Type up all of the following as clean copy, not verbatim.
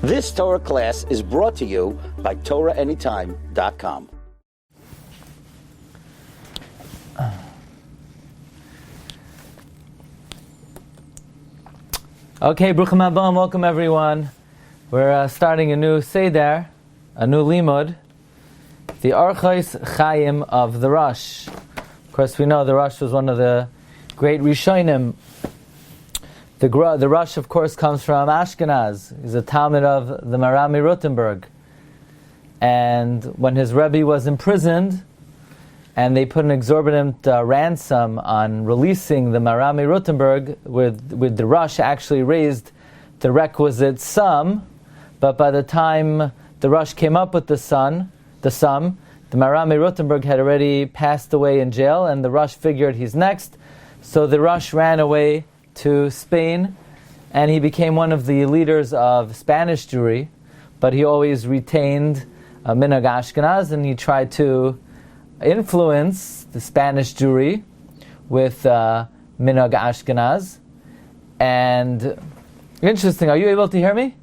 This Torah class is brought to you by TorahAnytime.com. Okay, Bruchim Haba, welcome everyone. We're starting a new Seder, a new Limud, the Orchos Chaim of the Rosh. Of course, we know the Rosh was one of the great Rishonim. The Rosh, of course, comes from Ashkenaz. He's a Talmud of the Marami Rutenberg. And when his Rabbi was imprisoned, and they put an exorbitant ransom on releasing the Marami Rutenberg, with the Rosh actually raised the requisite sum, but by the time the Rosh came up with the sum, the Marami Rutenberg had already passed away in jail, and the Rosh figured he's next, so the Rosh ran away to Spain, and he became one of the leaders of Spanish Jewry, but he always retained Minhag Ashkenaz, and he tried to influence the Spanish Jewry with Minhag Ashkenaz. And interesting, are you able to hear me?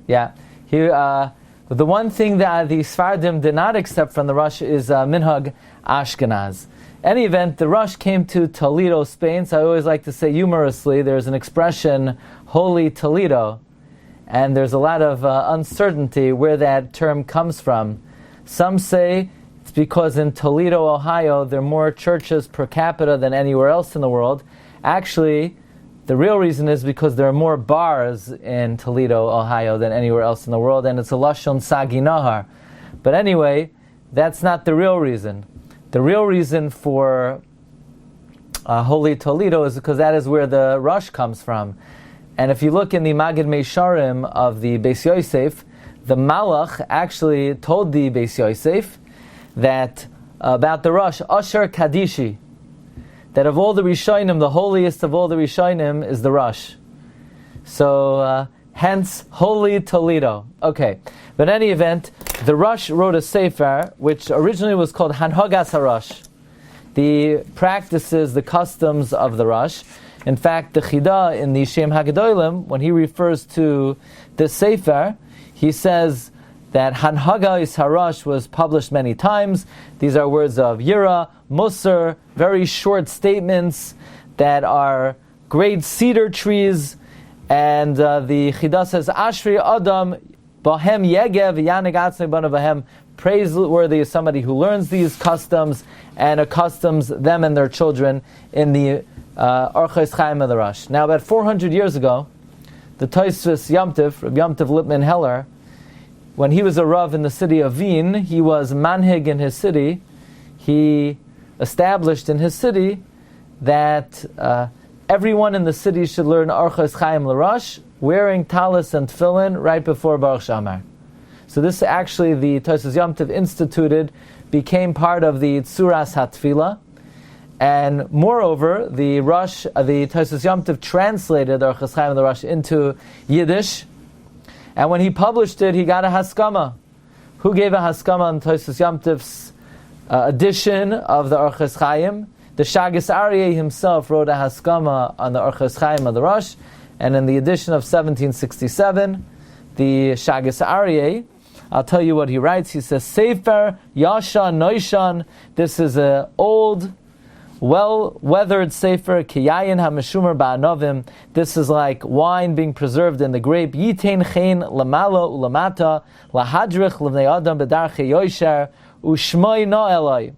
Yeah. The one thing that the Sfardim did not accept from the Rosh is Minhag Ashkenaz. Any event, the Rosh came to Toledo, Spain, so I always like to say humorously, there's an expression, Holy Toledo, and there's a lot of uncertainty where that term comes from. Some say it's because in Toledo, Ohio, there are more churches per capita than anywhere else in the world. Actually, the real reason is because there are more bars in Toledo, Ohio than anywhere else in the world, and it's a Lashon Sagi Nahar. But anyway, that's not the real reason. The real reason for Holy Toledo is because that is where the Rosh comes from. And if you look in the Magid Meisharim of the Beis Yosef, the Malach actually told the Beis Yosef that about the Rosh, Asher Kadishi, that of all the Rishonim, the holiest of all the Rishonim is the Rosh. So, hence, Holy Toledo. Okay, but in any event, the Rosh wrote a sefer, which originally was called Hanhagas HaRosh, the practices, the customs of the Rosh. In fact, the Chida in the Shem HaGedolim, when he refers to this sefer, he says that Hanhagas HaRosh was published many times. These are words of Yira, Musar, very short statements that are great cedar trees. And the Chida says, Ashri Adam Bahem Yegev Yanig Atzmei Bana Bahem. Praiseworthy is somebody who learns these customs and accustoms them and their children in the Orchos Chaim of the Rosh. Now, about 400 years ago, the Tosfos Yomtiv, Rabbi Yomtiv Lipman Heller, when he was a Rav in the city of Wien, he was manhig in his city. He established in his city that everyone in the city should learn Orchos Chaim LaRosh, wearing talis and tefillin right before Baruch Shamar. So this actually, the Tosfos Yomtiv instituted, became part of the Tzuras HaTfilah, and moreover, the Tosfos Yomtiv translated Orchos Chaim LaRosh into Yiddish, and when he published it, he got a haskama. Who gave a haskama on Tosfos Yomtiv's edition of the Orchos Chaim? The Shagas Aryeh himself wrote a haskama on the Orchos Chaim of the Rosh, and in the edition of 1767, the Shagas Aryeh, I'll tell you what he writes. He says, Sefer Yashan Noishan. This is an old, well-weathered Sefer, Kiyayin HaMeshumer Ba'anovim. This is like wine being preserved in the grape. Yitain Chen Lamalo Ulamata Lahadrich Livnei Adam B'darchei Yosher Ushmoi No Eloi.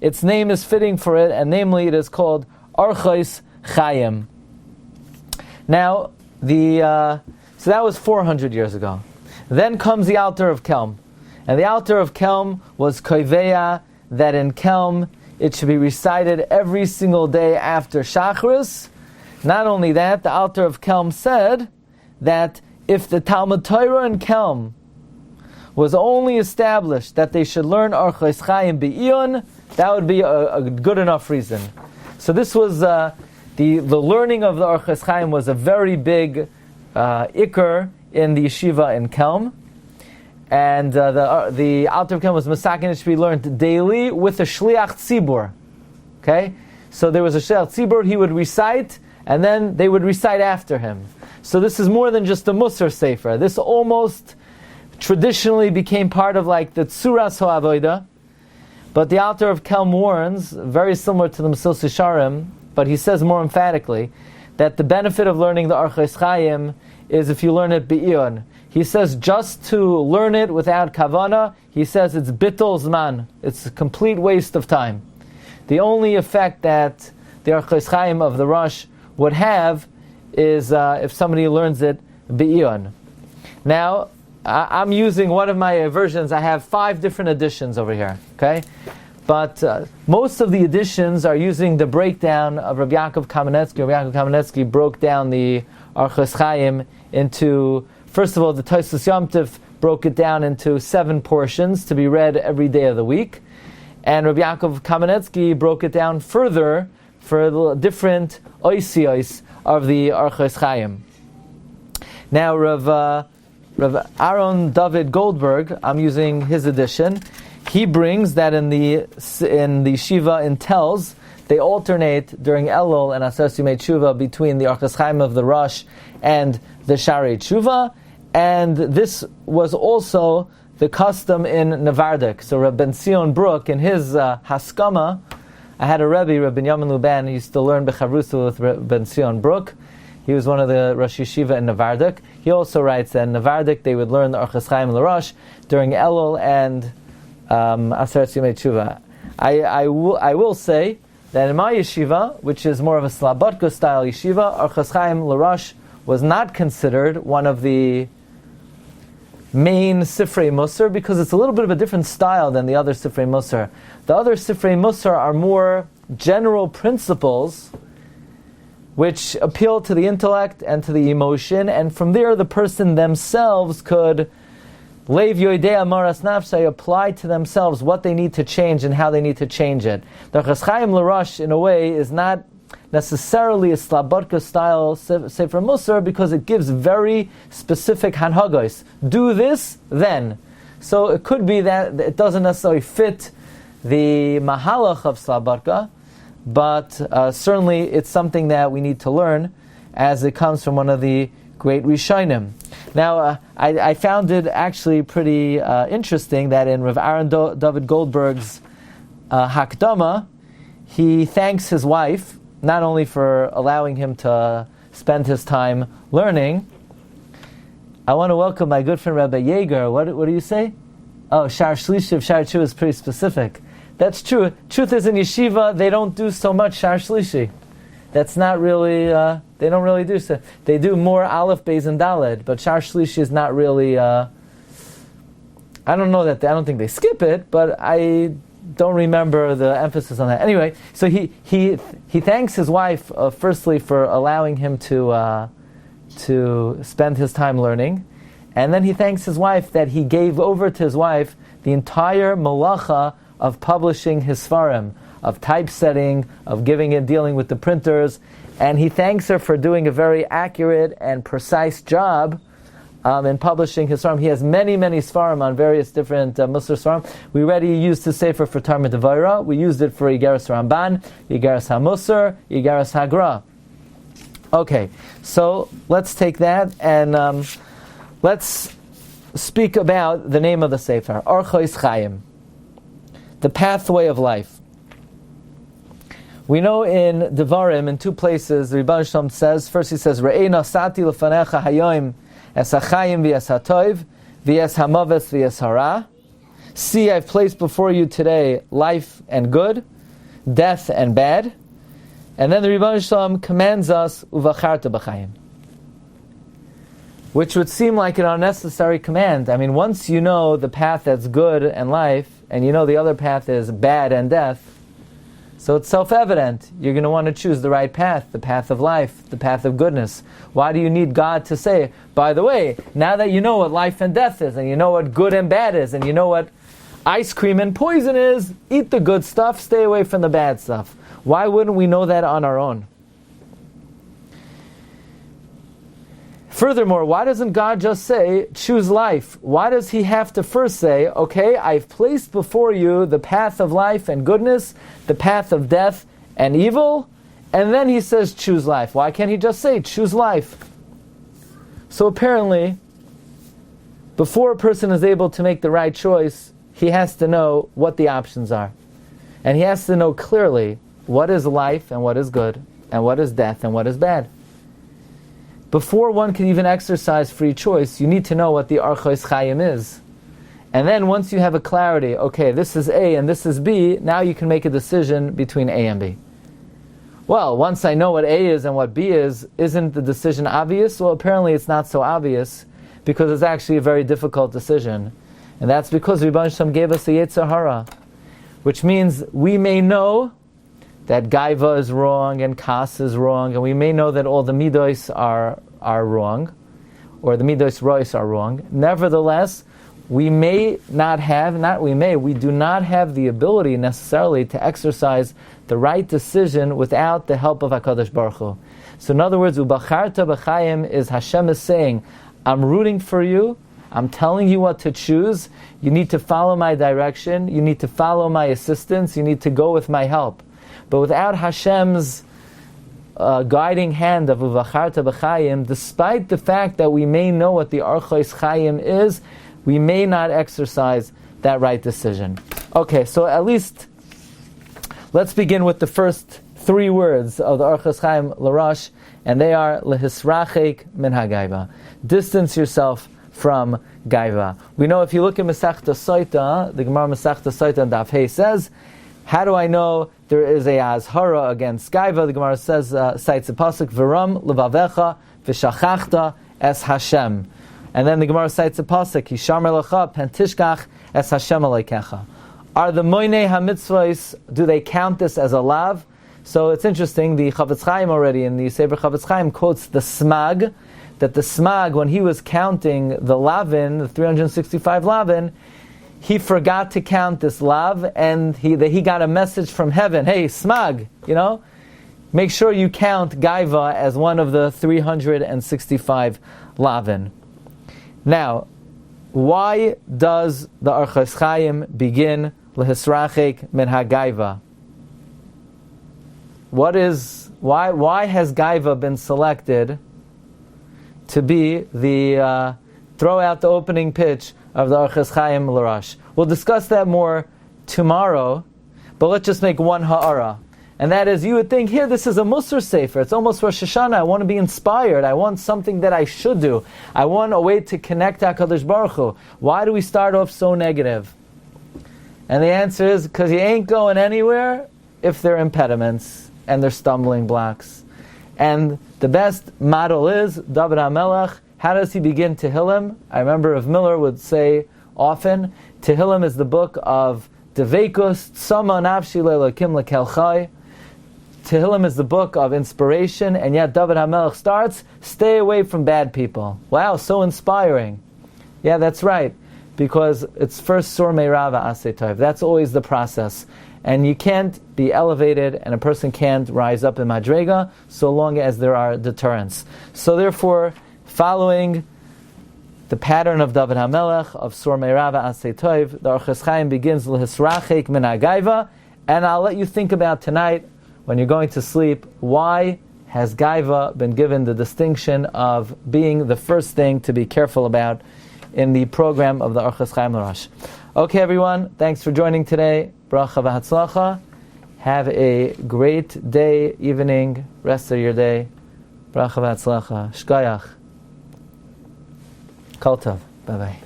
Its name is fitting for it, and namely it is called Orchos Chaim. Now, so that was 400 years ago. Then comes the Altar of Kelm. And the Altar of Kelm was koiveya, that in Kelm it should be recited every single day after Shachris. Not only that, the Altar of Kelm said that if the Talmud Torah in Kelm was only established that they should learn Orchos Chaim Be'iyun, that would be a good enough reason. So this was, the learning of the Orchos Chaim was a very big ikr in the yeshiva in Kelm. And the Altar of Kelm was Masakin, it should be learned daily with a Shliach Tzibur. Okay? So there was a Shliach Tzibur, he would recite, and then they would recite after him. So this is more than just a Musar Sefer. This almost traditionally became part of like the Tzuras HaAvodah. But the author of Kelm warns, very similar to the Mesil Sisharim, but he says more emphatically, that the benefit of learning the Orchos Chaim is if you learn it Be'iyun. He says just to learn it without Kavana, he says it's Bittul Zman. It's a complete waste of time. The only effect that the Orchos Chaim of the Rosh would have is if somebody learns it Be'iyun. Now, I'm using one of my versions. I have 5 different editions over here, okay? But most of the editions are using the breakdown of Rabbi Yaakov Kamenetsky. Rabbi Yaakov Kamenetsky broke down the Orchos Chaim into, first of all, the Tosfos Yom Tov broke it down into 7 portions to be read every day of the week. And Rabbi Yaakov Kamenetsky broke it down further for the different oisios of the Orchos Chaim. Now, Rav Aaron David Goldberg, I'm using his edition. He brings that in the Shiva in Telz, they alternate during Elul and Asar Yimei Tshuva between the Orchos Chaim of the Rosh and the Sharei Tshuva, and this was also the custom in Nevardik. So Reb Ben Zion Brook, in his Haskama, I had a Rebbe, Reb Binyamin Luban, he used to learn Bechavrusa with Reb Ben Zion Brook. He was one of the Rosh Yeshiva in Nevardik. He also writes that in Nevardik they would learn the Orchos Chaim and the Rosh during Elul and Aseret Yimei Tshuva. I will say that in my yeshiva, which is more of a Slabodka style yeshiva, Orchos Chaim L'Rosh was not considered one of the main Sifrei Musar because it's a little bit of a different style than the other Sifrei Musar. The other Sifrei Musar are more general principles which appeal to the intellect and to the emotion, and from there the person themselves could Leiv Yoidea Maras Nafshay, apply to themselves what they need to change and how they need to change it. The Orchos Chaim L'Rosh, in a way, is not necessarily a Slabodka style Sefer Musar because it gives very specific hanhagos. Do this, then. So it could be that it doesn't necessarily fit the mahalach of Slabodka, but certainly it's something that we need to learn as it comes from one of the great Rishonim. Now, I found it actually pretty interesting that in Rav Aaron David Goldberg's Hakdama, he thanks his wife, not only for allowing him to spend his time learning. I want to welcome my good friend Rabbi Yeager. What do you say? Oh, Shar Shlishi of Shar Tshuva is pretty specific. That's true. Truth is, in yeshiva, they don't do so much Shar Shlishi. That's not really, they don't really do so. They do more Aleph, Beis, and Daled, but Shar Shlishi is not really, I don't think they skip it, but I don't remember the emphasis on that. Anyway, so he thanks his wife, firstly, for allowing him to spend his time learning, and then he thanks his wife that he gave over to his wife the entire malacha of publishing his Sfarim, of typesetting, of dealing with the printers, and he thanks her for doing a very accurate and precise job in publishing his Sfarim. He has many, many Sfarim on various different Musar Sfarim. We already used his Sefer for Talmud Devaira. We used it for Igeras Ramban, Igeras HaMusar, Igeras HaGra. Okay, so let's take that and let's speak about the name of the Sefer, Orchos Chaim, the pathway of life. We know in Devarim, in 2 places, the Rebbe Shalom says, first he says, Re'ei nasati lefanecha hayoim es hachayim v'es hatoiv v'es hamaves v'es hara. See, I've placed before you today life and good, death and bad. And then the Rebbe Shalom commands us, uvacharta b'chayim, which would seem like an unnecessary command. I mean, once you know the path that's good and life, and you know the other path is bad and death, so it's self-evident. You're going to want to choose the right path, the path of life, the path of goodness. Why do you need God to say, by the way, now that you know what life and death is, and you know what good and bad is, and you know what ice cream and poison is, eat the good stuff, stay away from the bad stuff. Why wouldn't we know that on our own? Furthermore, why doesn't God just say, choose life? Why does He have to first say, okay, I've placed before you the path of life and goodness, the path of death and evil, and then He says, choose life? Why can't He just say, choose life? So apparently, before a person is able to make the right choice, he has to know what the options are. And he has to know clearly what is life and what is good, and what is death and what is bad. Before one can even exercise free choice, you need to know what the Orchos Chaim is. And then once you have a clarity, okay, this is A and this is B, now you can make a decision between A and B. Well, once I know what A is and what B is, isn't the decision obvious? Well, apparently it's not so obvious, because it's actually a very difficult decision. And that's because Rebbe Shem gave us the Yetzer Hara, which means we may know that Gaiva is wrong and Kas is wrong, and we may know that all the Midos are wrong, or the Midos Rois are wrong. Nevertheless, we may not have, we do not have the ability necessarily to exercise the right decision without the help of HaKadosh Baruch Hu. So in other words, Ubacharta b'chaim is Hashem is saying, I'm rooting for you, I'm telling you what to choose, you need to follow my direction, you need to follow my assistance, you need to go with my help. But without Hashem's guiding hand of Uvacharta b'chaim, despite the fact that we may know what the Orchos Chaim is, we may not exercise that right decision. Okay, so at least let's begin with the first three words of the Orchos Chaim Rosh, and they are lehisrachek min hagaiva. Distance yourself from gaiva. We know if you look at Masechta Soita, the Gemara Masechta Soita and Daf Hey says, how do I know there is a azhara against gaiva? The Gemara says, cites a pasuk, v'ram levavecha v'shachachta es Hashem. And then the Gemara cites a pasuk, Hishamar lecha pentishkach es Hashem aleikecha. Are the moinei hamitzvos, do they count this as a lav? So it's interesting, the Chavetz Chaim already in the Sefer Chavetz Chaim quotes the Smag, that the Smag, when he was counting the lavin, the 365 lavin, he forgot to count this lav, and he got a message from heaven, hey Smag, make sure you count Gaiva as one of the 365 lavin. Now, why does the Orchos Chaim begin lehisrachek min hagaiva? Why has Gaiva been selected to be the throw out the opening pitch of the Orchos Chaim Rosh? We'll discuss that more tomorrow, but let's just make one ha'ara. And that is, you would think, here, this is a Musar Sefer. It's almost Rosh Hashanah. I want to be inspired. I want something that I should do. I want a way to connect to HaKadosh Baruch Hu. Why do we start off so negative? And the answer is, because you ain't going anywhere if there are impediments and they're stumbling blocks. And the best model is David HaMelech. How does he begin Tehillim? I remember Rav Miller would say often, Tehillim is the book of Devekus, Tzama Nafshi Le'Elokim Lekel Chai. Tehillim is the book of inspiration, and yet David HaMelech starts, stay away from bad people. Wow, so inspiring. Yeah, that's right, because it's first Sur Meirava Aseh Tov. That's always the process. And you can't be elevated, and a person can't rise up in Madrega, so long as there are deterrents. So therefore, following the pattern of David HaMelech, of Sur Meirava Aseh Tov, the Orchos Chaim begins Lehisrachek min hagaiva, and I'll let you think about tonight, when you're going to sleep, why has Gaiva been given the distinction of being the first thing to be careful about in the program of the Orchos Chaim Rosh. Okay, everyone, thanks for joining today. Bracha v'hatzlacha. Have a great day, evening, rest of your day. Bracha v'hatzlacha. Shkayach. Kol tov. Bye-bye.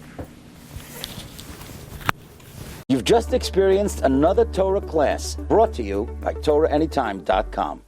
You've just experienced another Torah class brought to you by TorahAnytime.com.